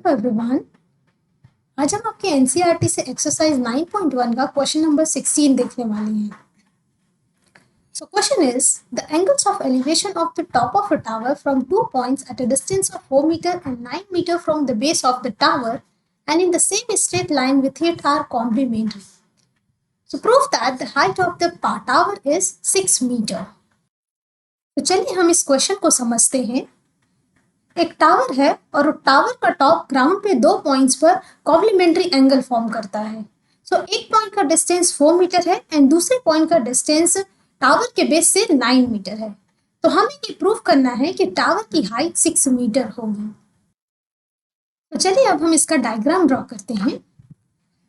Hello everyone. आज हम आपके एनसीईआरटी से एक्सरसाइज 9.1 का क्वेश्चन नंबर 16 देखने वाले हैं। So question is, the angles of elevation of the top of a tower from 2 points at a distance of 4 meter and 9 meter from the base of the tower and in the same straight line with it are complementary. So prove that the height of the tower is 6 meter. तो चलिए हम इस question को समझते हैं। एक tower है और टावर का टॉप ग्राउंड पे 2 पॉइंट्स पर कॉम्प्लीमेंट्री एंगल फॉर्म करता है। एक पॉइंट का डिस्टेंस 4 मीटर है एंड दूसरे पॉइंट का डिस्टेंस टावर के बेस से 9 मीटर है। तो हमें ये प्रूव करना है कि टावर की हाइट 6 मीटर होगी। तो चलिए अब हम इसका डायग्राम ड्रॉ करते हैं।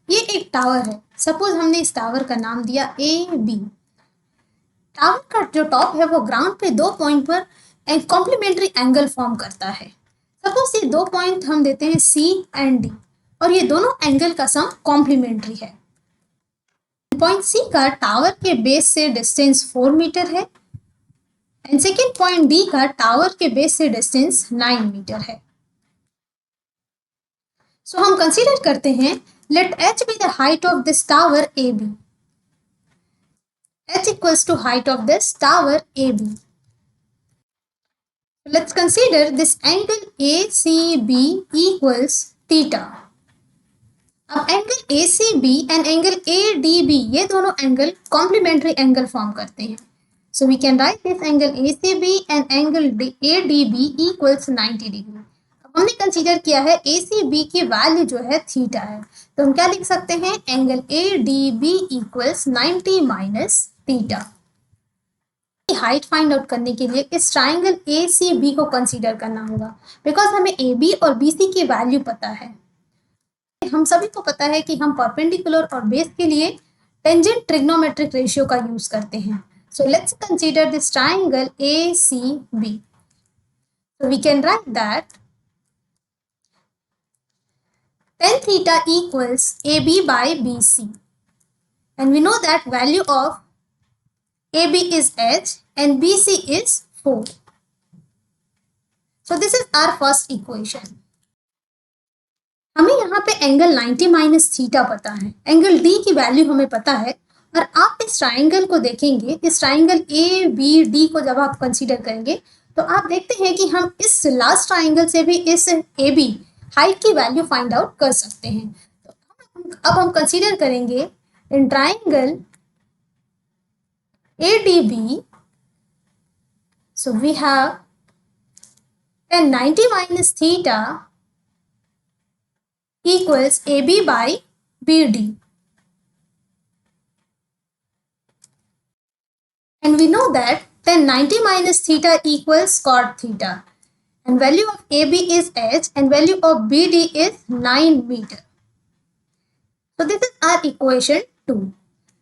ये एक टावर है। सपोज हमने इस टावर का नाम दिया AB। टावर का जो टॉप है वो ग्राउंड पे 2 पॉइंट पर एक कॉम्प्लीमेंट्री एंगल फॉर्म करता है। सपोज ये 2 पॉइंट हम देते हैं C एंड D और ये दोनों एंगल का सम कॉम्प्लीमेंट्री है। पॉइंट C का टावर के बेस से डिस्टेंस 4 मीटर है एंड सेकेंड पॉइंट D का टावर के बेस से डिस्टेंस 9 मीटर है। सो हम कंसीडर करते हैं, let H be the height of this tower AB। H equals to height of this tower AB. Let's consider this angle ACB equals theta. अब angle ACB and angle ADB ये दोनों angle complementary angle form करते हैं। So we can write this angle ACB and angle ADB equals 90 degree. अब हमने consider किया है ACB की वैल्यू जो है थीटा है, तो हम क्या लिख सकते हैं, angle ADB equals 90 minus theta. Height find out करने के लिए इस ट्राइंगल ACB को कंसीडर करना होगा, बिकॉज हमें AB और BC की वैल्यू पता है। हम सभी को पता है कि हम परपेंडिकुलर और बेस के लिए टेंजेंट ट्रिग्नोमेट्रिक रेशियो का यूज करते हैं। So let's consider this triangle ACB। So we can write that tan theta equals AB by BC, and we know that value of AB is H and BC is 4. So this is our first equation. हमें यहाँ पे angle 90 minus theta पता है, angle D की value हमें पता है, और आप इस ट्राइंगल को देखेंगे, इस ट्राइंगल ABD को जब आप कंसीडर करेंगे तो आप देखते हैं कि हम इस लास्ट ट्राइंगल से भी इस AB हाइट की वैल्यू फाइंड आउट कर सकते हैं। तो अब हम कंसीडर करेंगे in triangle ADB। So we have tan 90 minus theta equals AB by BD. And we know that tan 90 minus theta equals cot theta. And value of AB is H and value of BD is 9 meter. So this is our equation 2.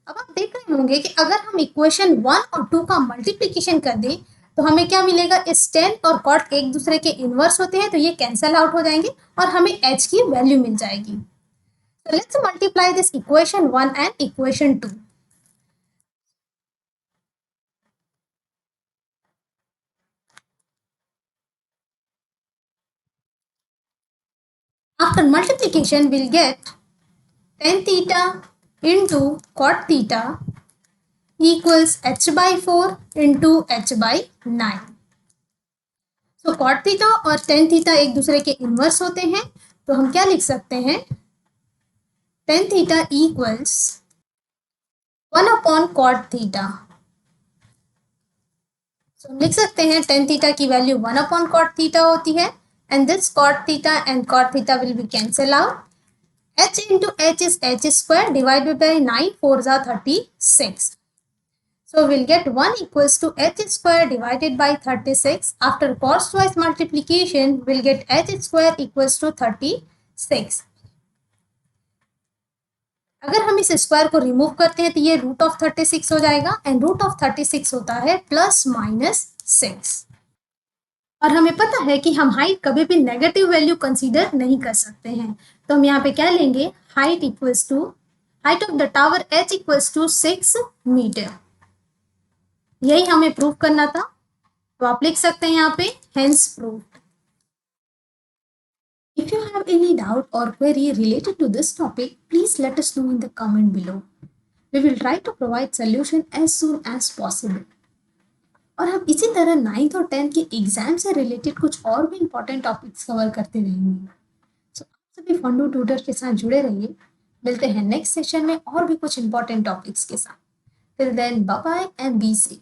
अब आप देख रहे होंगे कि अगर हम equation 1 और 2 का मल्टीप्लिकेशन कर दें तो हमें क्या मिलेगा, इस tan और cot एक दूसरे के इनवर्स होते हैं, तो ये कैंसल आउट हो जाएंगे और हमें H की वैल्यू मिल जाएगी। So let's multiply this equation 1 and equation 2. After multiplication, we'll get tan theta into cot theta equals H by 4 into H by 9. So cot theta और tan theta एक दूसरे के इनवर्स होते हैं, तो हम क्या लिख सकते हैं, tan theta equals 1 upon cot theta. So हम लिख सकते हैं tan theta की वैल्यू 1 upon cot theta होती है, and this cot theta and cot theta will be cancel out. H into H is H square divided by 9 4s are 36. So we'll get 1 equals to H square divided by 36. After crosswise multiplication, we'll get H square equals to 36. अगर हम इस square को remove करते हैं तो ये root of 36 हो जाएगा, एंड रूट ऑफ 36 होता है प्लस माइनस 6। और हमें पता है कि हम हाइट कभी भी नेगेटिव वैल्यू कंसीडर नहीं कर सकते हैं, तो हम यहाँ पे क्या लेंगे, height equals to height of the tower H equals to 6 metre. यही हमें प्रूव करना था, तो आप लिख सकते हैं यहाँ पे hence proved. If you you have any doubt or query related to this topic, please let us know in the comment below. We will try to provide solution as soon as possible. और हम इसी तरह 9th और 10th के exam से related कुछ और भी इंपॉर्टेंट टॉपिक्स कवर करते रहेंगे। सो आप सभी फंडू ट्यूटर के साथ जुड़े रहिए। मिलते हैं नेक्स्ट सेशन में और भी कुछ इंपॉर्टेंट टॉपिक्स के साथ। Till then bye bye and be safe.